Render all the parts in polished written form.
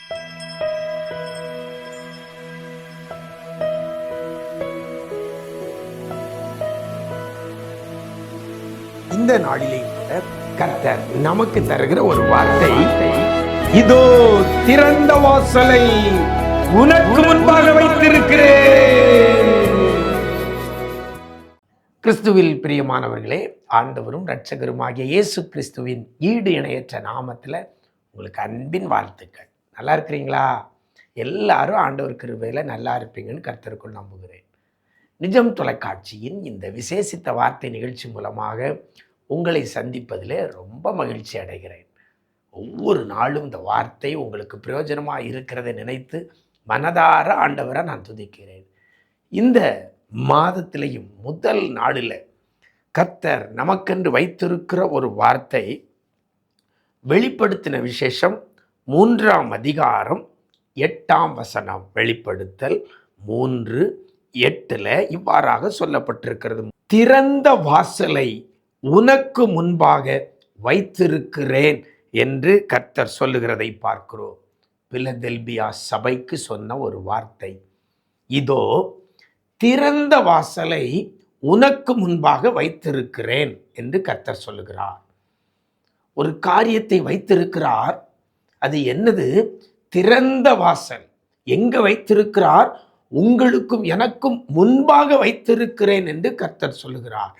இந்த நாளிலே கூட கர்த்தர் நமக்கு தருகிற ஒரு வார்த்தை, இதோ திறந்த வாசலை உனக்கு முன்பாக வைத்திருக்கிறேன். கிறிஸ்துவில் பிரியமானவர்களே, ஆண்டவரும் இரட்சகருமாகிய இயேசு கிறிஸ்துவின் ஈடு இணையற்ற நாமத்தில் உங்களுக்கு அன்பின் வாழ்த்துக்கள். நல்லா இருக்கிறீங்களா? எல்லாரும் ஆண்டவர் கிருபையில நல்லா இருப்பீங்கன்னு கர்த்தருக்குள் நம்புகிறேன். நிஜம் தொலைக்காட்சியின் இந்த விசேஷித்த வார்த்தை நிகழ்ச்சி மூலமாக உங்களை சந்திப்பதில் ரொம்ப மகிழ்ச்சி அடைகிறேன். ஒவ்வொரு நாளும் இந்த வார்த்தை உங்களுக்கு பிரயோஜனமாக இருக்கிறதை நினைத்து மனதார ஆண்டவரை நான் துதிக்கிறேன். இந்த மாதத்திலையும் முதல் நாளில் கர்த்தர் நமக்கென்று வைத்திருக்கிற ஒரு வார்த்தை, வெளிப்படுத்தின விசேஷம் 3ஆம் அதிகாரம் 8ஆம் வசனம். வெளிப்படுத்தல் 3:8 இவ்வாறாக சொல்லப்பட்டிருக்கிறது, திறந்த வாசலை உனக்கு முன்பாக வைத்திருக்கிறேன் என்று கர்த்தர் சொல்லுகிறதை பார்க்கிறோம். பிலதெல்பியா சபைக்கு சொன்ன ஒரு வார்த்தை, இதோ திறந்த வாசலை உனக்கு முன்பாக வைத்திருக்கிறேன் என்று கர்த்தர் சொல்லுகிறார். ஒரு காரியத்தை வைத்திருக்கிறார். அது என்னது? திறந்த வாசல். எங்க வைத்திருக்கிறார்? உங்களுக்கும் எனக்கும் முன்பாக வைத்திருக்கிறேன் என்று கர்த்தர் சொல்லுகிறார்.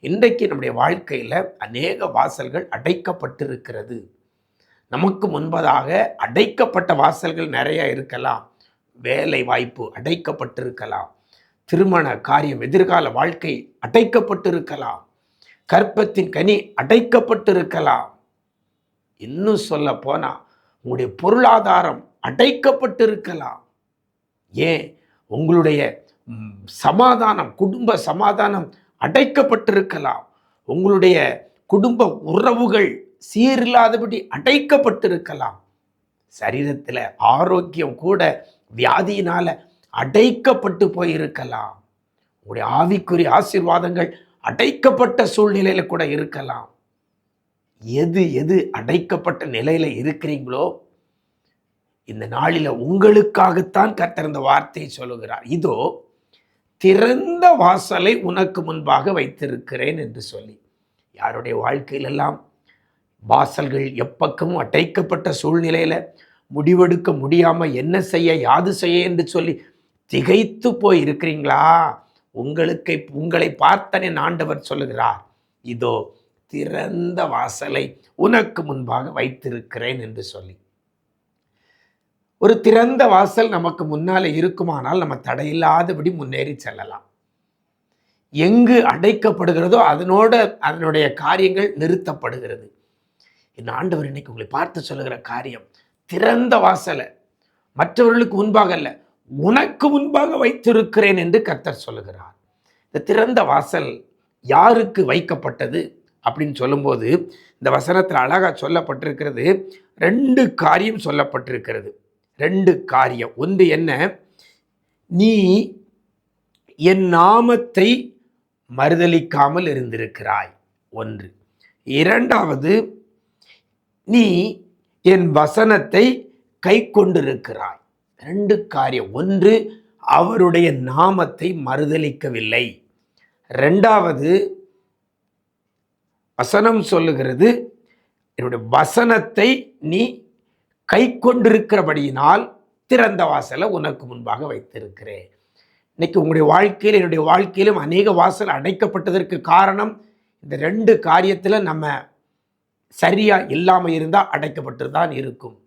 இன்றைக்கு நம்முடைய வாழ்க்கையில் அநேக வாசல்கள் அடைக்கப்பட்டிருக்கிறது. நமக்கு முன்பதாக அடைக்கப்பட்ட வாசல்கள் நிறைய இருக்கலாம். வேலை வாய்ப்பு அடைக்கப்பட்டிருக்கலாம், திருமண காரியம், எதிர்கால வாழ்க்கை அடைக்கப்பட்டிருக்கலாம், கற்பத்தின் கனி அடைக்கப்பட்டிருக்கலாம். இன்னும் சொல்ல போனால் உங்களுடைய பொருளாதாரம் அடைக்கப்பட்டிருக்கலாம். ஏன் உங்களுடைய சமாதானம், குடும்ப சமாதானம் அடைக்கப்பட்டிருக்கலாம். உங்களுடைய குடும்ப உறவுகள் சீரில்லாதபடி அடைக்கப்பட்டிருக்கலாம். சரீரத்தில் ஆரோக்கியம் கூட வியாதியினால அடைக்கப்பட்டு போயிருக்கலாம். உங்களுடைய ஆவிக்குரிய ஆசீர்வாதங்கள் அடைக்கப்பட்ட சூழ்நிலையில கூட இருக்கலாம். எது அடைக்கப்பட்ட நிலையில இருக்கிறீங்களோ, இந்த நாளில் உங்களுக்காகத்தான் கர்த்தர் இந்த வார்த்தையை சொல்லுகிறார். இதோ திறந்த வாசலை உனக்கு முன்பாக வைத்திருக்கிறேன் என்று சொல்லி. யாருடைய வாழ்க்கையிலெல்லாம் வாசல்கள் எப்பக்கமும் அடைக்கப்பட்ட சூழ்நிலையில முடிவெடுக்க முடியாம என்ன செய்ய யாது செய்ய என்று சொல்லி திகைத்து போய் இருக்கிறீங்களா? உங்களை பார்த்தனே ஆண்டவர் சொல்லுகிறார், இதோ திறந்த வாசலை உனக்கு முன்பாக வைத்திருக்கிறேன் என்று சொல்லி. ஒரு திறந்த வாசல் நமக்கு முன்னாலே இருக்குமானால் நம்ம தடையில்லாதபடி முன்னேறி செல்லலாம். எங்கு அடைக்கப்படுகிறதோ அதனுடைய காரியங்கள் நிறுத்தப்படுகிறது. இந்த ஆண்டவர் இன்னைக்கு உங்களை பார்த்து சொல்லுகிற காரியம், திறந்த வாசலை மற்றவர்களுக்கு முன்பாக அல்ல, உனக்கு முன்பாக வைத்திருக்கிறேன் என்று கர்த்தர் சொல்லுகிறார். இந்த திறந்த வாசல் யாருக்கு வைக்கப்பட்டது அப்படின்னு சொல்லும்போது இந்த வசனத்தில் அழகா சொல்லப்பட்டிருக்கிறது. 2 காரியம் சொல்லப்பட்டிருக்கிறது. 2 காரியம். ஒன்று என்ன? நீ என் நாமத்தை மறுதலிக்காமல் இருந்திருக்கிறாய். 1. 2வது, நீ என் வசனத்தை கை கொண்டிருக்கிறாய். 2 காரியம். 1, அவருடைய நாமத்தை மறுதலிக்கவில்லை. 2வது, வசனம் சொல்லுகிறது, என்னுடைய வசனத்தை நீ கை கொண்டிருக்கிறபடியினால் திறந்த வாசலை உனக்கு முன்பாக வைத்திருக்கிறேன். இன்னைக்கு உங்களுடைய வாழ்க்கையில், என்னுடைய வாழ்க்கையிலும் அநேக வாசல் அடைக்கப்பட்டதற்கு காரணம் இந்த 2 காரியத்தில் நம்ம சரியா இல்லாமல் இருந்தால் அடைக்கப்பட்டு தான் இருக்கும்.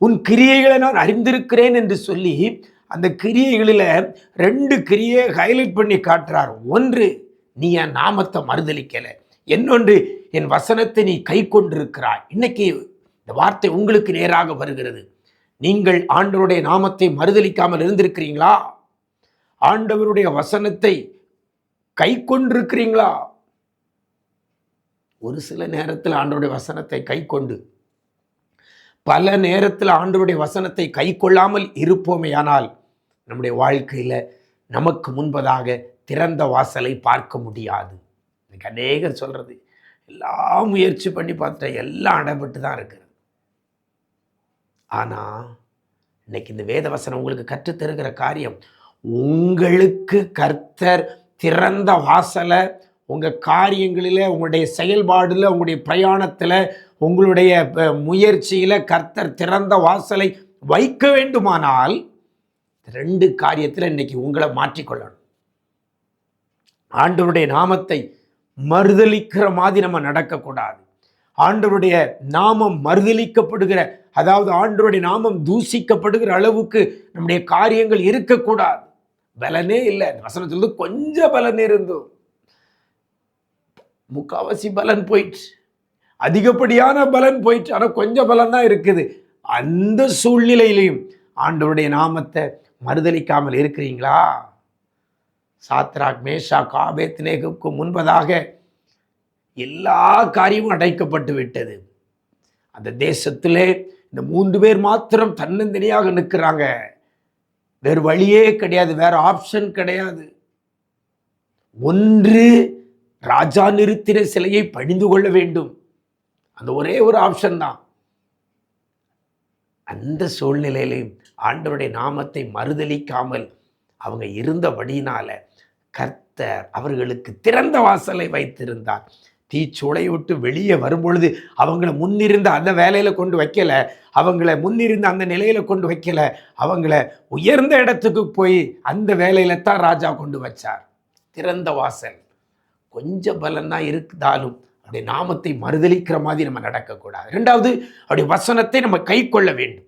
உன் கிரியைகளை நான் அறிந்திருக்கிறேன் என்று சொல்லி அந்த கிரியைகளில் 2 கிரியை ஹைலைட் பண்ணி காட்டுறார். 1, நீ என் நாமத்தை மறுதலிக்கலை. இன்னொன்று, என் வசனத்தை நீ கை கொண்டிருக்கிறாய். இன்னைக்கு இந்த வார்த்தை உங்களுக்கு நேராக வருகிறது. நீங்கள் ஆண்டவருடைய நாமத்தை மறுதலிக்காமல் இருந்திருக்கிறீங்களா? ஆண்டவருடைய வசனத்தை கை கொண்டிருக்கிறீங்களா? ஒரு சில நேரத்தில் ஆண்டவருடைய வசனத்தை கை கொண்டு பல நேரத்தில் ஆண்டவருடைய வசனத்தை கை கொள்ளாமல் இருப்போமேயானால் நம்முடைய வாழ்க்கையில் நமக்கு முன்பதாக திறந்த வாசலை பார்க்க முடியாது. இன்னைக்கு அநேகர் சொல்றது, எல்லாம் முயற்சி பண்ணி பார்த்துட்டா எல்லாம் அடைபட்டு தான் இருக்குது. ஆனால் இன்னைக்கு இந்த வேத வசனம் உங்களுக்கு கற்றுத்தருகிற காரியம், உங்களுக்கு கர்த்தர் திறந்த வாசலை உங்கள் காரியங்களில், உங்களுடைய செயல்பாடில், உங்களுடைய பிரயாணத்தில், உங்களுடைய முயற்சியில் கர்த்தர் திறந்த வாசலை வைக்க வேண்டுமானால் 2 காரியத்தில் இன்னைக்கு உங்களை மாற்றிக்கொள்ளணும். ஆண்டவருடைய நாமத்தை மறுதலிக்கிற மாதிரி நம்ம நடக்கக்கூடாது. ஆண்டவருடைய நாமம் மறுதலிக்கப்படுகிற, அதாவது ஆண்டவருடைய நாமம் தூசிக்கப்படுகிற அளவுக்கு நம்முடைய காரியங்கள் இருக்கக்கூடாது. பலனே இல்லை. வசனத்துல கொஞ்சம் பலன் இருந்தோம், முக்காவாசி பலன் போயிட்டு, அதிகப்படியான பலன் போயிட்டு, ஆனால் கொஞ்சம் பலன் தான் இருக்குது. அந்த சூழ்நிலையிலையும் ஆண்டவருடைய நாமத்தை மறுதலிக்காமல் இருக்கிறீங்களா? சாத்ராக், மேஷாக், ஆபேத்நேகோவுக்கு முன்பதாக எல்லா காரியமும் அடைக்கப்பட்டு விட்டது. அந்த தேசத்திலே இந்த 3 பேர் மாத்திரம் தன்னந்தனியாக நிற்கிறாங்க. வேறு வழியே கிடையாது, வேற ஆப்ஷன் கிடையாது. ஒன்று, ராஜா நிறுத்தின சிலையை பணிந்து கொள்ள வேண்டும். அந்த ஒரே ஒரு ஆப்ஷன் தான். அந்த சூழ்நிலையிலையும் ஆண்டவருடைய நாமத்தை மறுதலிக்காமல் அவங்க இருந்தபடியினால கர்த்தர் அவர்களுக்கு திறந்த வாசலை வைத்திருந்தார். தீச்சூளை விட்டு வெளியே வரும்பொழுது அவங்கள முன்னிருந்த அந்த வேலையில கொண்டு வைக்கல, அவங்கள முன்னிருந்த அந்த நிலையில கொண்டு வைக்கல, அவங்கள உயர்ந்த இடத்துக்கு போய் அந்த வேலையில தான் ராஜா கொண்டு வச்சார். திறந்த வாசல். கொஞ்சம் பலன் தான் இருந்தாலும் அப்படி நாமத்தை மறுதலிக்கிற மாதிரி நம்ம நடக்கக்கூடாது. 2வது, அப்படி வசனத்தை நம்ம கை கொள்ள வேண்டும்.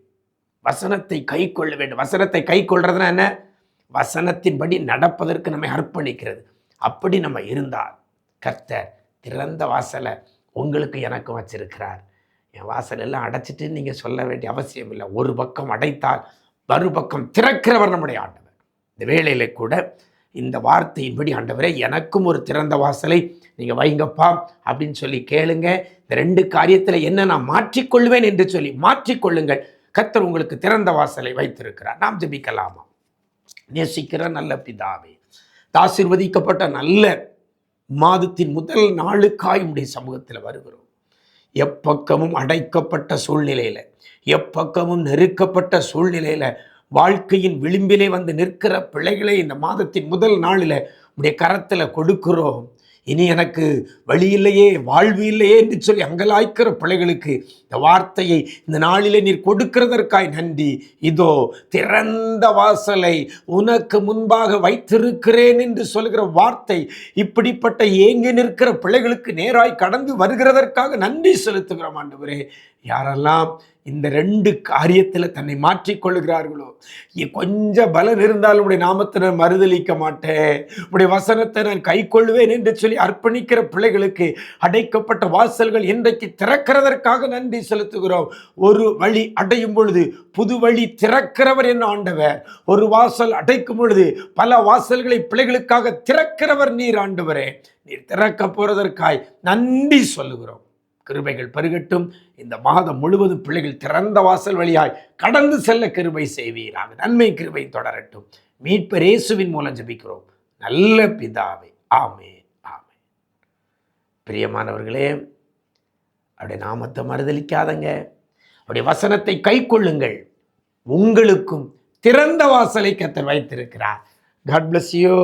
வசனத்தை கை கொள்ள வேண்டும். வசனத்தை கை கொள்றதுனா என்ன? வசனத்தின்படி நடப்பதற்கு நம்மை அர்ப்பணிக்கிறது. அப்படி நம்ம இருந்தால் கர்த்தர் திறந்த வாசலை உங்களுக்கு எனக்கும் வச்சிருக்கிறார். என் வாசல் எல்லாம் அடைச்சிட்டு நீங்கள் சொல்ல வேண்டிய அவசியம் இல்லை. ஒரு பக்கம் அடைத்தால் மறுபக்கம் திறக்கிறவர் நம்முடைய ஆண்டவர். இந்த வேளையில கூட இந்த வார்த்தையின்படி, ஆண்டவரே எனக்கும் ஒரு திறந்த வாசலை நீங்கள் வைங்கப்பா அப்படின்னு சொல்லி கேளுங்க. இந்த 2 காரியத்தில் என்ன நான் மாற்றிக்கொள்வேன் என்று சொல்லி மாற்றிக்கொள்ளுங்கள். கர்த்தர் உங்களுக்கு திறந்த வாசலை வைத்திருக்கிறார். நாம் ஜெபிக்கலாமா? நேசிக்கிற நல்ல பிதாவே, ஆசீர்வதிக்கப்பட்ட நல்ல மாதத்தின் முதல் நாளுக்காய் உடைய சமூகத்தில் வருகிறோம். எப்பக்கமும் அடைக்கப்பட்ட சூழ்நிலையில், எப்பக்கமும் நெருக்கப்பட்ட சூழ்நிலையில், வாழ்க்கையின் விளிம்பிலே வந்து நிற்கிற பிள்ளைகளை இந்த மாதத்தின் முதல் நாளில் உடைய கரத்தில் கொடுக்கிறோம். இனி எனக்கு வழி இல்லையே, வாழ்வு இல்லையே என்று சொல்லி அங்கலாய்க்கிற பிள்ளைகளுக்கு இந்த வார்த்தையை இந்த நாளிலே நீர் கொடுக்கிறதற்காய் நன்றி. இதோ திறந்த வாசலை உனக்கு முன்பாக வைத்திருக்கிறேன் என்று சொல்கிற வார்த்தை இப்படிப்பட்ட ஏங்கி நிற்கிற பிள்ளைகளுக்கு நேராய் கடந்து வருகிறதற்காக நன்றி செலுத்துகிறோம் ஆண்டவரே. யாரெல்லாம் இந்த 2 காரியத்தில் தன்னை மாற்றிக்கொள்கிறார்களோ, கொஞ்சம் பலன் இருந்தாலும் உடைய நாமத்தை நான் மறுதலிக்க மாட்டேன், உடைய வசனத்தை நான் கை கொள்வேன் என்று சொல்லி அர்ப்பணிக்கிற பிள்ளைகளுக்கு அடைக்கப்பட்ட வாசல்கள் இன்றைக்கு திறக்கிறதற்காக நன்றி செலுத்துகிறோம். ஒரு வழி அடையும் பொழுது புது வழி திறக்கிறவர் என்ன ஆண்டவர். ஒரு வாசல் அடைக்கும் பொழுது பல வாசல்களை பிள்ளைகளுக்காக திறக்கிறவர் நீர் ஆண்டவரே. நீர் திறக்க போறதற்காய் நன்றி சொல்லுகிறோம். கிருபைகள் பெருகட்டும். இந்த மாதம் முழுவதும் பிள்ளைகள் திறந்த வாசல் வழியாய் கடந்து செல்ல கிருபை செய்வீராக. நன்மை கிருபை தொடரட்டும். மீட்பர் இயேசுவின் மூலம் ஜெபிக்கிறோம் நல்ல பிதாவே. ஆமென், ஆமென். பிரியமானவர்களே, அவருடைய நாமத்தை மறுதலிக்காதங்க, அவருடைய வசனத்தை கை கொள்ளுங்கள். உங்களுக்கும் திறந்த வாசலை கர்த்தர் வைத்திருக்கிறார். God bless you.